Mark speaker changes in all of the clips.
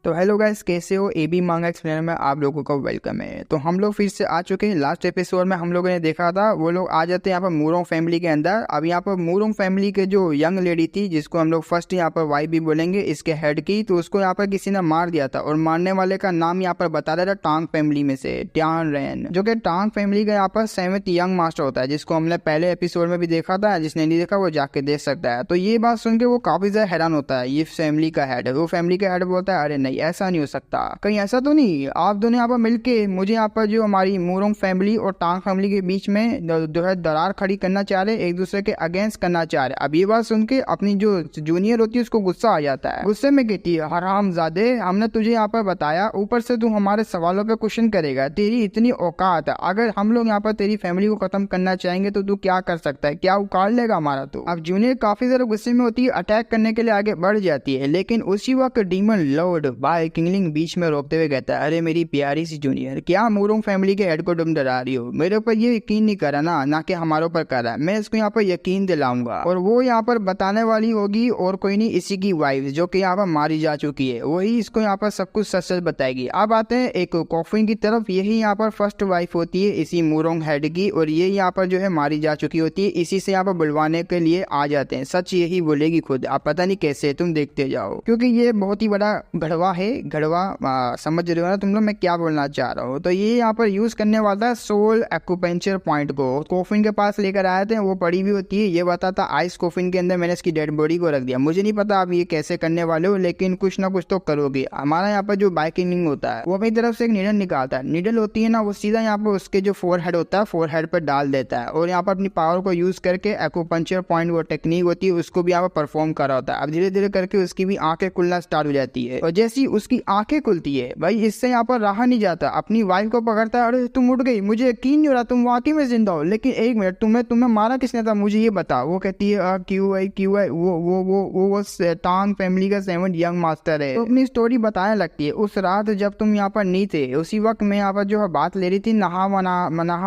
Speaker 1: तो hello guys, कैसे हो। एबी मांगा एक्सप्लेनर में आप लोगों का वेलकम है। तो हम लोग फिर से आ चुके हैं। लास्ट एपिसोड में हम लोगों ने देखा था वो लोग आ जाते हैं यहाँ पर मूरोंग फैमिली के अंदर। अब यहाँ पर मूरोंग फैमिली के जो यंग लेडी थी, जिसको हम लोग फर्स्ट यहाँ पर वाइफ भी बोलेंगे, इसके हेड की, तो उसको यहाँ पर किसी ने मार दिया था। और मारने वाले का नाम यहाँ पर बता रहा था टांग फैमिली में से ट्यान रैन, जो कि टांग फैमिली का यहाँ पर 7th यंग मास्टर होता है, जिसको हमने पहले एपिसोड में भी देखा था। जिसने नहीं देखा वो जाके देख सकता है। तो ये बात सुन के वो काफी ज्यादा हैरान होता है। ये फैमिली का हेड है, वो फैमिली का हेड बोलता है अरे नहीं, ऐसा नहीं हो सकता, कहीं ऐसा तो नहीं आप दोनों यहाँ पर मिलके मुझे यहाँ पर जो हमारी मूरोंग फैमिली और टांग फैमिली के बीच में जो है दरार खड़ी करना चाह रहे, एक दूसरे के अगेंस्ट करना चाह रहे। अब ये बात सुन के अपनी जो जूनियर होती है उसको गुस्सा आ जाता है। गुस्से में कहती है हरामजादे, हमने तुझे यहाँ पर बताया, ऊपर से तू हमारे सवालों पे क्वेश्चन करेगा, तेरी इतनी औकात है, अगर हम लोग यहाँ पर तेरी फैमिली को खत्म करना चाहेंगे तो तू क्या कर सकता है, क्या उखाड़ लेगा हमारा। तो अब जूनियर काफी ज्यादा गुस्से में होती है, अटैक करने के लिए आगे बढ़ जाती है। लेकिन उसी वक्त डीमन लॉर्ड बाय किंगलिंग बीच में रोकते हुए कहता है अरे मेरी प्यारी सी जूनियर, क्या मूरोंग फैमिली के हेड को तुम डरा रही हो, मेरे ऊपर ये यकीन नहीं करा ना कि हमारे ऊपर करा, मैं इसको यहाँ पर यकीन दिलाऊंगा। और वो यहाँ पर बताने वाली होगी और कोई नहीं, इसी की वाइफ जो कि यहाँ पर मारी जा चुकी है, वही इसको यहाँ पर सब कुछ सच सच बताएगी। अब आते हैं एक कॉफिन की तरफ। यही यहाँ पर फर्स्ट वाइफ होती है इसी मूरोंग हेड की, और ये यहाँ पर जो है मारी जा चुकी होती है। इसी से यहाँ पर बुलवाने के लिए आ जाते हैं। सच यही बोलेगी खुद, आप पता नहीं कैसे, तुम देखते जाओ, क्योंकि ये बहुत ही बड़ा घड़वा है। घड़वा समझ रहे हो ना तुम लोग मैं क्या बोलना चाह रहा हूँ। तो ये यहाँ पर यूज करने वाला है सोल एक्यूपेंचर पॉइंट को। कॉफिन के पास लेकर आए थे, वो पड़ी भी होती है। ये बताता आइस कॉफिन के अंदर मैंने इसकी डेड बॉडी को रख दिया। मुझे नहीं पता आप ये कैसे करने वाले हो, लेकिन कुछ ना कुछ तो करोगे। हमारा यहाँ पर जो बाइकिंग होता है वो अपनी तरफ से एक नीडल निकालता है। नीडल होती है ना, वो सीधा यहाँ पर उसके जो फोरहेड होता है, फोरहेड पर डाल देता है, और यहाँ पर अपनी पावर को यूज करके एक्यूपंक्चर पॉइंट वो टेक्निक होती है उसको भी यहाँ पर परफॉर्म कर रहा होता है। अब धीरे धीरे करके उसकी भी आंखें खुलना स्टार्ट हो जाती है, और जैसी उसकी आंखें खुलती है भाई, इससे यहाँ पर रहा नहीं जाता, अपनी वाइफ को पकड़ता है। अरे तुम उठ गई, मुझे यकीन नहीं हो रहा तुम वाकई में जिंदा हो, लेकिन एक मिनट, तुम्हें मारा किसने था, मुझे ये बता। वो कहती है क्यों है वो टांग फैमिली का 7th यंग मास्टर है। तो अपनी स्टोरी बताने लगती है। उस रात जब तुम यहाँ पर नहीं थे, उसी वक्त मैं यहाँ पर जो है बात ले रही थी, नहा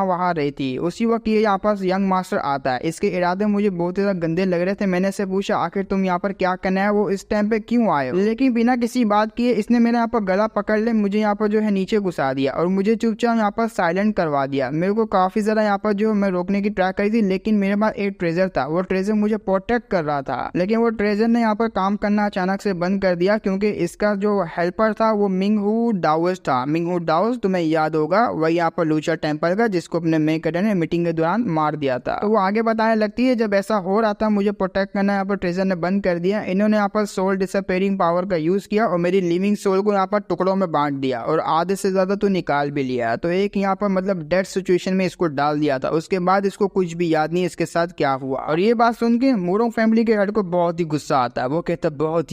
Speaker 1: वहा रही थी, उसी वक्त ये यहाँ पर यंग मास्टर आता है। इसके इरादे मुझे बहुत ज्यादा गंदे लग रहे थे। मैंने से पूछा आखिर तुम यहाँ पर क्या करना है, वो इस टाइम पे क्यों आए हो, लेकिन बिना किसी बात किए इसने मेरे यहाँ पर गला पकड़ ले, मुझे यहाँ पर जो है नीचे घुसा दिया, और मुझे चुपचाप यहाँ पर साइलेंट करवा दिया। मेरे को काफी ज्यादा यहाँ पर जो मैं रोकने की ट्राई करी थी, लेकिन मेरे पास एक ट्रेजर था, वो ट्रेजर मुझे प्रोटेक्ट कर रहा था, लेकिन वो ट्रेजर ने यहाँ पर काम करना अचानक से बंद कर दिया, क्योंकि इसका जो हेल्पर था वो मिंगहू डाओस था। मिंगहू डाओस तुम्हें याद होगा, वही यहाँ पर लूचर टेम्पल का, जिसको अपने मेकरन ने मीटिंग के दौरान मार दिया था। तो वो आगे बताने लगती है जब ऐसा हो रहा था, मुझे प्रोटेक्ट करना यहाँ पर ट्रेजर ने बंद कर दिया। इन्होंने यहाँ पर सोल डिसअपेयरिंग पावर का यूज किया और मेरी लिविंग सोल को यहाँ पर टुकड़ों में बांट दिया, और आधे से ज्यादा तो निकाल भी लिया। तो एक यहाँ पर मतलब डेड सिचुएशन में इसको डाल दिया था। उसके बाद इसको कुछ भी याद नहीं इसके साथ क्या हुआ। और ये बात सुन के मूरोंग फैमिली के हेड को बहुत ही गुस्सा आता है। वो कहता है बहुत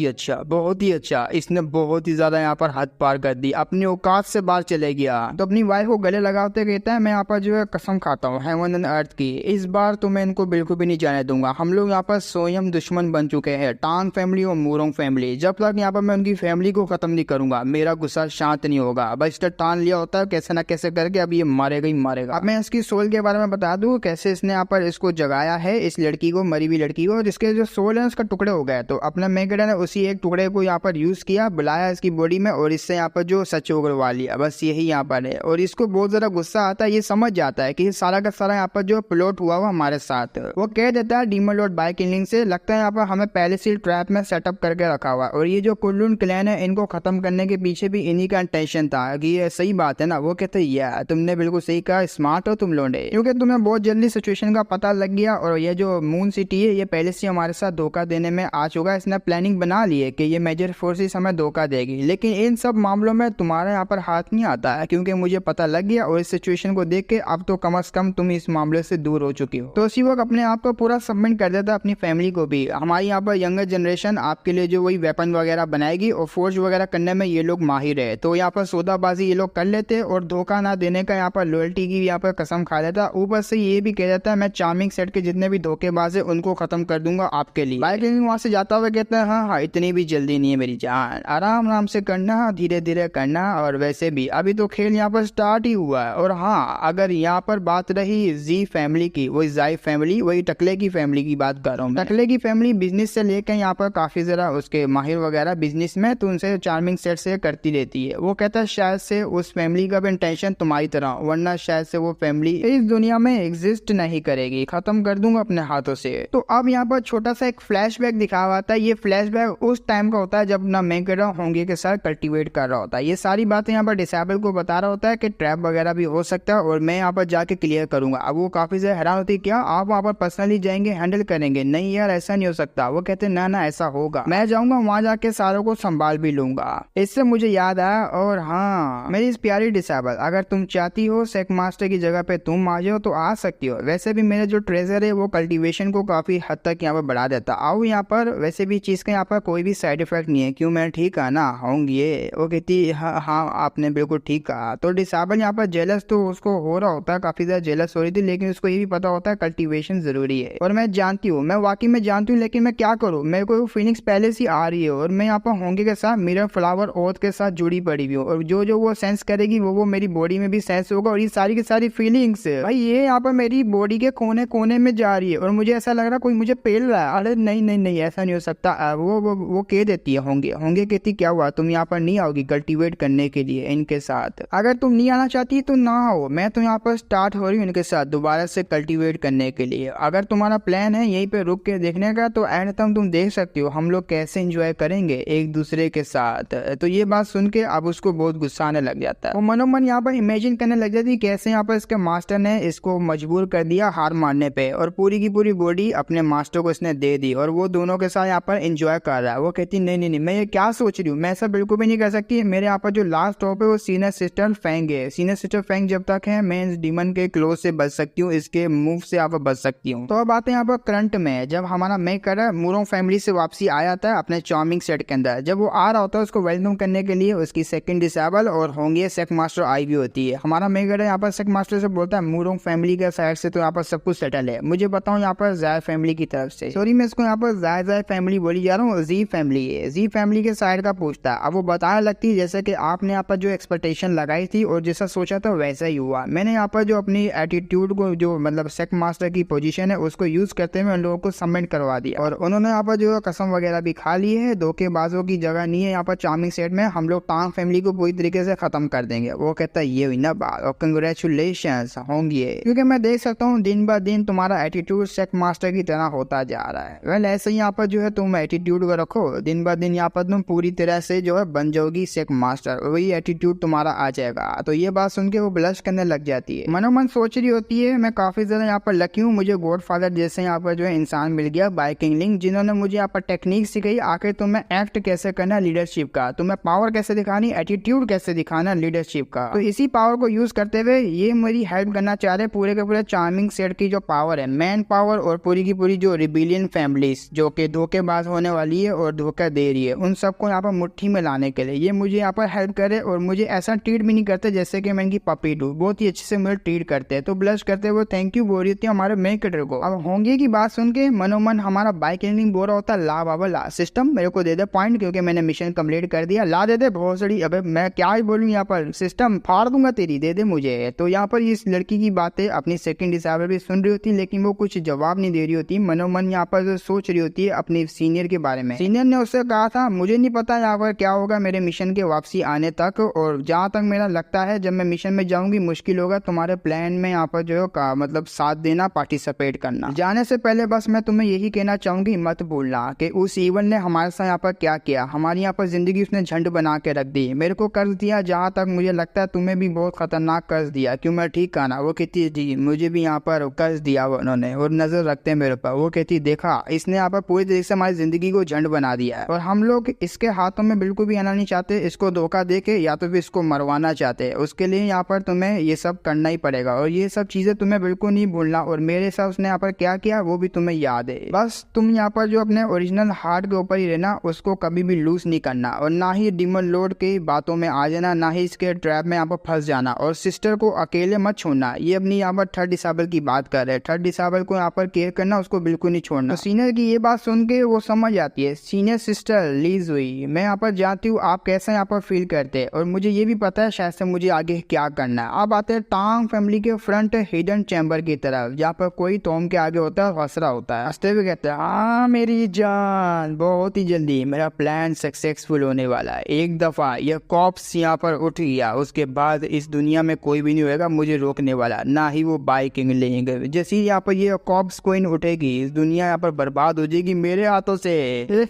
Speaker 1: ही अच्छा, इसने बहुत ही ज्यादा यहाँ पर हद पार कर दी, अपनी औकात से बाहर चले गया। तो अपनी वाइफ को गले लगाते कहता है मैं यहाँ पर जो है कसम खाता हूँ हेवन एंड अर्थ की, इस बार तो मैं इनको बिल्कुल भी नहीं जाने दूंगा। हम लोग यहाँ पर स्वयं दुश्मन बन चुके हैं, टांग फैमिली और मूरोंग फैमिली। जब तक यहाँ पर मैं उनकी फैमिली को खत्म नहीं करूंगा, मेरा गुस्सा शांत नहीं होगा। बस इसने टान लिया होता है कैसे ना कैसे करके, अब ये मारेगा ही मारेगा। अब मैं इसकी सोल के बारे में बता दूं, कैसे इसने यहाँ पर इसको जगाया है, इस लड़की को, मरी हुई लड़की को, और इसके जो सोल है उसका टुकड़े हो गए। तो अपना मेगडन ने उसी एक टुकड़े को यहाँ पर यूज किया, बुलाया इसकी बॉडी में, और इससे यहाँ पर जो सच उगलवा लिया। बस यही यहाँ पर है। और इसको बहुत ज्यादा गुस्सा आता है, ये समझ जाता है कि सारा का सारा यहाँ पर जो प्लॉट हुआ हमारे साथ। वो कह देता है डीमन लॉर्ड बाय किंगलिंग से, लगता है यहाँ पर हमें पहले से ट्रैप में सेटअप करके रखा हुआ, और ये जो कुल्लून क्लैन है इनको खत्म करने के पीछे भी इन्हीं का इंटेंशन था। कि ये सही बात है ना। वो कहते हैं तुमने बिल्कुल सही कहा, स्मार्ट हो तुम लोग, क्योंकि तुम्हें बहुत जल्दी सिचुएशन का पता लग गया, और ये जो मून सिटी है ये पहले से हमारे साथ धोखा देने में आ चुका है। इसने प्लानिंग बना ली है कि ये मेजर फोर्सेस हमें धोखा देगी, लेकिन इन सब मामलों में तुम्हारा यहाँ पर हाथ नहीं आता है, क्योंकि मुझे पता लग गया, और इस सिचुएशन को देख के अब तो कम से कम तुम इस मामले से दूर हो चुकी हो। तो उसी वक्त अपने आप को पूरा सबमिट कर देता अपनी फैमिली को भी। हमारी यहाँ पर यंगर जनरेशन आपके लिए जो वही वेपन वगैरह बनाएगी, और फोर्ज वगैरह करने में ये लोग माहिर है। तो यहाँ पर सौदाबाजी ये लोग कर लेते, और धोखा ना देने का यहाँ पर लॉयल्टी की यहाँ पर कसम खा लेता। ऊपर से ये भी कह देता है मैं चार्मिंग सेट के जितने भी धोखेबाज है उनको खत्म कर दूंगा आपके लिए। बाइकिंग वहां से जाता हुआ कहता है हाँ, इतनी भी जल्दी नहीं है मेरी जान, आराम आराम से करना, धीरे धीरे करना, और वैसे भी अभी तो खेल यहाँ पर स्टार्ट ही हुआ है। और हाँ, अगर यहाँ पर बात रही जी फैमिली की, वही जाई फैमिली, वही टकले की फैमिली की बात कर रहा हूँ। टकले की फैमिली बिजनेस से लेकर यहाँ पर काफी जरा उसके माहिर वगैरह बिजनेस में, तो उनसे से चार्मिंग सेट से करती रहती है। वो कहता है शायद से उस फैमिली का भी इंटेंशन तुम्हारी तरह, वरना शायद से वो फैमिली इस दुनिया में एग्जिस्ट नहीं करेगी, खत्म कर दूंगा अपने हाथों से। तो अब यहाँ पर छोटा सा एक फ्लैशबैक दिखा हुआ था। ये फ्लैशबैक उस टाइम का होता है जब ना मेगरा होंगे के साथ कल्टीवेट कर रहा होता है। ये सारी बातें यहाँ पर डिसेबल को बता रहा होता है कि ट्रैप वगैरह भी हो सकता है और मैं यहाँ पर जाके क्लियर करूंगा। अब वो काफी ज्यादा हैरान होती है, क्या आप वहाँ पर पर्सनली जाएंगे, हैंडल करेंगे? नहीं यार, ऐसा नहीं हो सकता। वो कहते ना ना ऐसा होगा, मैं जाऊंगा वहां जाके सारों को संभाल भी लूंगा। इससे मुझे याद आया, और हाँ मेरी इस प्यारी डिसेबल, अगर तुम चाहती हो सेक मास्टर की जगह पे तुम आ जाओ तो आ सकती हो। वैसे भी मेरे जो ट्रेजर है वो कल्टीवेशन को काफी हद तक यहाँ पर बढ़ा देता। आओ यहाँ पर, वैसे भी चीज का यहाँ पर कोई भी साइड इफेक्ट नहीं है। क्यों, मैं ठीक कहा ना होंगी? वो कहती हाँ हाँ आपने बिल्कुल ठीक कहा। तो डिसेबल यहाँ पर जेलस तो उसको हो रहा होता है, काफी ज्यादा जेलस हो रही थी, लेकिन उसको ये भी पता होता है कल्टीवेशन जरूरी है। और मैं जानती हूँ, मैं वाकई में जानती हूँ, लेकिन मैं क्या करूँ, मेरे को फीलिंग्स पहले से आ रही है और मैं यहाँ पर होंगे के साथ मिरर फ्लावर ओथ के साथ जुड़ी पड़ी हुई हूँ, और जो जो वो सेंस करेगी वो मेरी बॉडी में भी सेंस होगा। और ये सारी की सारी फीलिंग्स भाई ये यहाँ पर मेरी बॉडी के कोने कोने में जा रही है और मुझे ऐसा लग रहा है कोई मुझे पेल रहा है। अरे नहीं नहीं नहीं, ऐसा नहीं हो सकता। वो कह देती है होंगे, होंगे कहती क्या हुआ, तुम यहाँ पर नहीं आओगी कल्टीवेट करने के लिए इनके साथ? अगर तुम नहीं आना चाहती तो ना आओ, मैं तो यहाँ पर स्टार्ट हो रही हूँ इनके साथ दोबारा से कल्टीवेट करने के लिए। अगर तुम्हारा प्लान है यहीं पे रुक के देखने का तो एंड तक तुम देख सकती हो हम लोग कैसे एंजॉय करेंगे एक दूसरे के साथ। तो ये बात सुन के अब उसको बहुत गुस्सा आने लग जाता है। वो मनोमन यहाँ पर इमेजिन करने लग जाती है कैसे यहाँ पर इसके मास्टर ने इसको मजबूर कर दिया हार मानने पे, और पूरी की पूरी बॉडी अपने मास्टर को इसने दे दी और वो दोनों के साथ यहाँ पर एंजॉय कर रहा है। वो कहती नहीं नहीं नहीं, मैं ये क्या सोच रही हूँ, मैं ऐसा बिल्कुल भी नहीं कर सकती। मेरे यहाँ पर जो लास्ट टॉप है वो सीनियर सिस्टर फैंग है। सीनियर सिस्टर फैंग जब तक है मैं इस डीमन के क्लोज से बच सकती हूँ, इसके मूव से यहाँ पर बच सकती हूँ। तो अब आते हैं यहाँ पर करंट में, जब हमारा मेकर मूरों फैमिली से वापसी आया था अपने चार्मिंग सेट के अंदर। जब वो आ रहा होता है उसको वेलकम करने के लिए उसकी सेकंड डिसेबल और होंगे सेक मास्टर आई भी होती है। हमारा मेकर यहाँ पर सेक मास्टर से बोलता है मूरों फैमिली के साइड से तो यहाँ पर सब कुछ सेटल है, मुझे बताऊँ यहाँ पर जाय फैमिली की तरफ से, सॉरी मैं इसको यहाँ पर जाय फैमिली बोली जा रहा हूँ, जी फैमिली है। जी फैमिली के साइड का पूछता है। अब वो बताने लगती है जैसे कि आपने यहाँ पर जो एक्सपेक्टेशन लगाई थी और जैसा सोचा था वैसा ही हुआ। मैंने यहाँ पर जो अपनी एटीट्यूड को, जो मतलब सेक मास्टर की पोजीशन है उसको यूज करते हुए उन लोगों को सबमिट करवा दिया, और उन्होंने यहाँ पर जो कसम वगैरह भी खा ली है। धोखेबाजों की जगह नहीं है यहाँ पर चार्मिंग सेट में, हम लोग टांग फैमिली को पूरी तरीके से खत्म कर देंगे। वो कहता है ये हुई ना बात, और कंग्रेचुलेशंस होंगे, क्योंकि मैं देख सकता हूँ दिन ब दिन तुम्हारा एटीट्यूड सेक मास्टर की तरह होता जा रहा है। वेल ऐसे ही यहाँ पर जो है तुम एटीट्यूड को रखो, दिन ब दिन यहाँ पर तुम पूरी तरह से जो है बन जाओगी सेक मास्टर, वही एटीट्यूड तुम्हारा आ जाएगा। तो ये बात सुन के वो ब्लश करने लग जाती है, मनोमन सोच रही होती है मैं काफी ज्यादा यहाँ पर लकी हूँ, मुझे गॉडफादर जैसे यहाँ पर जो है इंसान मिल गया बाइकिंग लिंक, जिन्होंने मुझे यहाँ पर टेक्निक सिखाई आखिर तुम्हें एक्ट कैसे करना लीडरशिप का, तुम्हें पावर कैसे दिखानी, एटीट्यूड कैसे दिखाना लीडरशिप का। तो इसी पावर को यूज करते हुए ये मेरी हेल्प करना चाह रहे पूरे के पूरे चार्मिंग सेट की जो पावर है, मैन पावर, और पूरी की पूरी जो रिबिलियन फैमिलीज जो कि धोखेबाज होने वाली है और धोखा दे रही है, उन सबको यहाँ पर मुट्ठी में लाने के लिए ये मुझे यहाँ पर हेल्प करे। और मुझे ऐसा ट्रीट भी नहीं करते जैसे कि मैं इनकी पपी डू, बहुत ही अच्छे से मुझे ट्रीट करते हैं। तो ब्लश करते हुए थैंक यू बोल रही थी हमारे मेकर को। अब होंगे की बात सुन के मनोमन हमारा बाइक एंडिंग बोल रहा होता है ला बाबा ला, सिस्टम मेरे को दे दे पॉइंट, क्योंकि मैंने मिशन कंप्लीट कर दिया, ला दे दे भोसड़ी। अबे मैं क्या ही बोलूं यहाँ पर, सिस्टम फाड़ दूंगा तेरी, दे दे मुझे। तो यहाँ पर इस लड़की की बातें अपनी सेकंड डिसेबल भी सुन रही होती, लेकिन वो कुछ जवाब नहीं दे रही होती। मनोमन यहाँ पर सोच रही होती है अपनी सीनियर के बारे में। सीनियर ने उससे कहा था मुझे नहीं पता यहाँ पर क्या होगा मेरे मिशन के वापसी आने तक, और जहाँ तक मेरा लगता है जब मैं मिशन में जाऊंगी मुश्किल होगा तुम्हारे प्लान में यहाँ पर जो है मतलब साथ देना, पार्टिसिपेट करना। जाने से पहले बस मैं तुम्हें यही कहना चाहूंगी मत भूलना कि उस इवन ने हमारे साथ यहाँ पर क्या किया, हमारी यहाँ पर जिंदगी उसने झंड बना के रख दी, मेरे को कर्ज दिया, जहाँ तक मुझे लगता है तुम्हें भी बहुत खतरनाक कर्ज दिया। क्यों, मैं ठीक कहा ना? वो कहती जी मुझे भी यहाँ पर कर्ज दिया उन्होंने, और नजर रखते हैं मेरे पर। वो कहती देखा इसने यहाँ पर पूरी तरीके से हमारी जिंदगी को झंड बना दिया है, और हम लोग इसके हाथों में बिल्कुल भी आना नहीं चाहते, इसको धोखा दे के या तो फिर इसको मरवाना चाहते हैं। उसके लिए यहाँ पर तुम्हें ये सब करना ही पड़ेगा, और ये सब चीजें तुम्हें बिल्कुल नहीं भूलना। और मेरे साथ उसने यहाँ पर क्या किया वो भी तुम्हें याद है। बस तुम यहाँ पर जो अपने ओरिजिनल हार्ट के ऊपर ही रहना, उसको कभी भी लूज नहीं करना, और ना ही डिमन लॉर्ड की बातों में आ जाना, ना ही इसके ट्रैप में यहाँ पर फंस जाना, और सिस्टर को अकेले मत छोड़ना। ये अपनी यहाँ पर थर्ड डिसेबल की बात कर रहे हैं, थर्ड डिसेबल को यहाँ पर केयर करना, उसको बिल्कुल नहीं छोड़ना। तो सीनियर की ये बात सुन के वो समझ जाती है, सीनियर सिस्टर लीज हुई, मैं यहाँ पर जानती हूँ आप कैसे यहाँ पर फील करते हैं, और मुझे ये भी पता है शायद से मुझे आगे क्या करना है। अब आते हैं टांग फैमिली के फ्रंट हिडन चैम्बर की तरफ, जहाँ पर कोई टॉम के आगे होता है, हंस रहा होता है, हंसते हुए कहते हैं हाँ मेरी जान, बहुत ही जल्दी मेरा प्लान सक्सेस क्लाइमैक्सफुल होने वाला है। एक दफा यह कॉप्स यहाँ पर उठ गया, उसके बाद इस दुनिया में कोई भी नहीं होगा मुझे रोकने वाला, ना ही वो बाइकिंग लेंगे। जैसे ही यहाँ पर ये कॉप्स कोइन उठेगी, इस दुनिया यहाँ पर बर्बाद हो जाएगी मेरे हाथों से।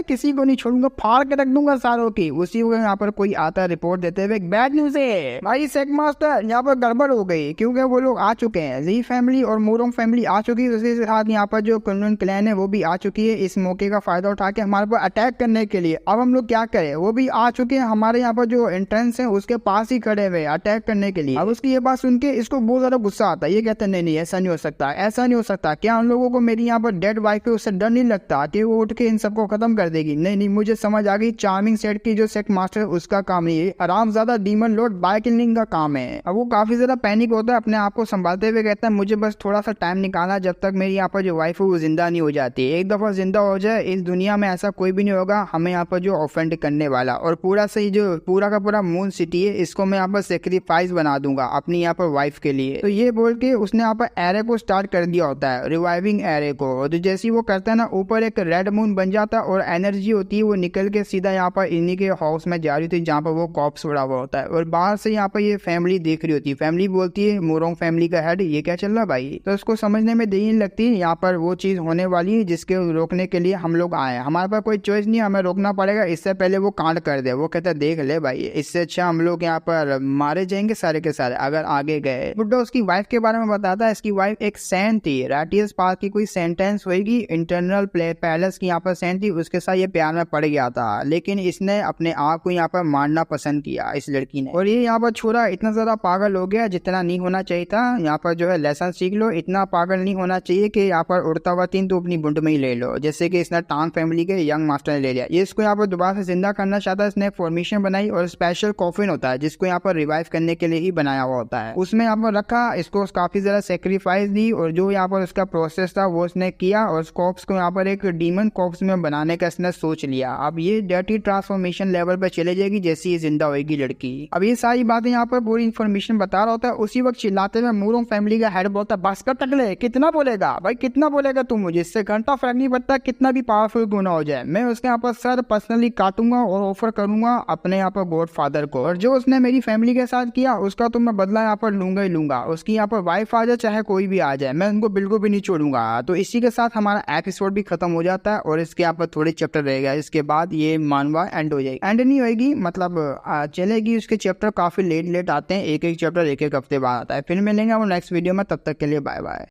Speaker 1: किसी को नहीं छोड़ूंगा, फाड़ के रख दूंगा सारों की। उसी वक्त यहाँ पर कोई आता रिपोर्ट देते हुए, बैड न्यूज है भाई सेक मास्टर, यहाँ पर गड़बड़ हो गई, क्योंकि वो लोग आ चुके हैं। जी फैमिली और मूरोंग फैमिली आ चुकी है, उसी के साथ यहाँ पर जो कुनलुन क्लैन है वो भी आ चुकी है, इस मौके का फायदा उठा के हमारे पर अटैक करने के लिए। अब हम लोग क्या करें, वो भी आ चुके हैं हमारे यहाँ पर जो एंट्रेंस है उसके पास ही खड़े हुए अटैक करने के लिए। अब उसकी ये बात सुन के इसको बहुत ज्यादा गुस्सा आता है, ये कहते हैं नहीं नहीं ऐसा नहीं हो सकता, ऐसा नहीं हो सकता। क्या उन लोगों को मेरी यहाँ पर डेड वाइफ है उससे डर नहीं लगता कि वो उठ के इन सबको खत्म कर देगी? नहीं नहीं, मुझे समझ आ गई, चार्मिंग सेट की जो सेक्ट मास्टर उसका काम नहीं है, आरामज़्यादा डीमन लॉर्ड बाइकिलिंग का काम है। अब वो काफी ज्यादा पैनिक होता है, अपने आप को संभालते हुए कहता है मुझे बस थोड़ा सा टाइम निकालना जब तक मेरी यहाँ पर जो वाइफ है वो जिंदा नहीं हो जाती। एक दफा जिंदा हो जाए इस दुनिया में ऐसा कोई भी नहीं होगा हमें यहाँ पर जो ऑफेंड करने वाला, और पूरा सही जो पूरा का पूरा मून सिटी है इसको मैं यहाँ पर सेक्रीफाइस बना दूंगा अपनी यहाँ पर वाइफ के लिए। तो ये बोल के उसने यहाँ पर एरे को स्टार्ट कर दिया होता है, रिवाइविंग एरे को। तो जैसे वो करता है ना, ऊपर एक रेड मून बन जाता है और एनर्जी होती है वो निकल के सीधा यहाँ पर इन्हीं के हाउस में जा रही थी जहाँ पर वो कॉप्स उड़ा हुआ होता है, और बाहर से यहाँ पर ये फैमिली देख रही होती है। फैमिली बोलती है मूरोंग फैमिली का हेड ये क्या चल रहा भाई? तो उसको समझने में देर नहीं लगती, यहाँ पर वो चीज होने वाली है जिसके रोकने के लिए हम लोग आए हैं। हमारे पास कोई चॉइस नहीं, हमें रोकना पड़ेगा, इससे पहले वो कांड कर दे। वो कहता है देख ले भाई, इससे अच्छा हम लोग यहाँ पर मारे जाएंगे सारे के सारे अगर आगे गए। बुड्ढा उसकी वाइफ के बारे में बताता है, इसकी वाइफ एक सैन थी, राटियस पास की कोई सेंटेंस होगी, इंटरनल पैलेस की यहाँ पर सैन थी, उसके साथ ये प्यार में पड़ गया था, लेकिन इसने अपने आप को यहाँ पर मारना पसंद किया इस लड़की ने। और ये यहाँ पर छोरा इतना ज्यादा पागल हो गया जितना नहीं होना चाहिए था। यहाँ पर जो है लेसन सीख लो, इतना पागल नहीं होना चाहिए कि यहाँ पर उड़ता हुआ तीन तो अपनी बुंड में ही ले लो, जैसे कि इसने टांग फैमिली के यंग मास्टर ने ले लिया। ये इसको यहाँ पर दोबारा से जिंदा करना चाहता है, इसने फॉर्मेशन बनाई और स्पेशल कॉफिन होता है जिसको यहाँ पर रिवाइव करने के लिए ही बनाया हुआ होता है, उसमें यहाँ पर रखा, इसको काफी ज्यादा सेक्रीफाइस दी और जो यहाँ पर उसका प्रोसेस था वो उसने किया और कॉप्स को यहाँ पर एक डीमन कॉप्स में बनाने का इसने सोच लिया। अब ये डर्टी ट्रांसफॉर्मेशन लेवल पर चले जाएगी जैसे ये जिंदा होगी लड़की। अब ये सारी बातें यहाँ पर पूरी इन्फॉर्मेशन बता रहा होता है, उसी वक्त चिल्लाते हुए मूरोंग फैमिली का हेड बोलता है बस कर टकले, कितना बोलेगा भाई, कितना बोलेगा तू, मुझे इससे घंटा फर्क नहीं पड़ता कितना भी पावरफुल क्यों ना हो जाए, मैं उसके यहाँ पर सर पर्सनली काटूंगा और ऑफर करूंगा अपने यहाँ पर गॉड फादर को, और जो उसने मेरी फैमिली के साथ किया उसका तो मैं बदला यहाँ पर लूंगा ही लूंगा। उसकी यहाँ पर वाइफ आ जाए चाहे कोई भी आ जाए, मैं उनको बिल्कुल भी नहीं छोड़ूंगा। तो इसी के साथ हमारा एपिसोड भी खत्म हो जाता है और इसके यहाँ पर थोड़े चैप्टर रहेगा, इसके बाद ये मानवा एंड हो जाएगी, एंड नहीं होगी मतलब चलेगी। उसके चैप्टर काफी लेट आते हैं, एक एक चैप्टर एक एक हफ्ते बाद आता है। फिर मिलेंगे वो नेक्स्ट वीडियो में, तब तक के लिए बाय बाय।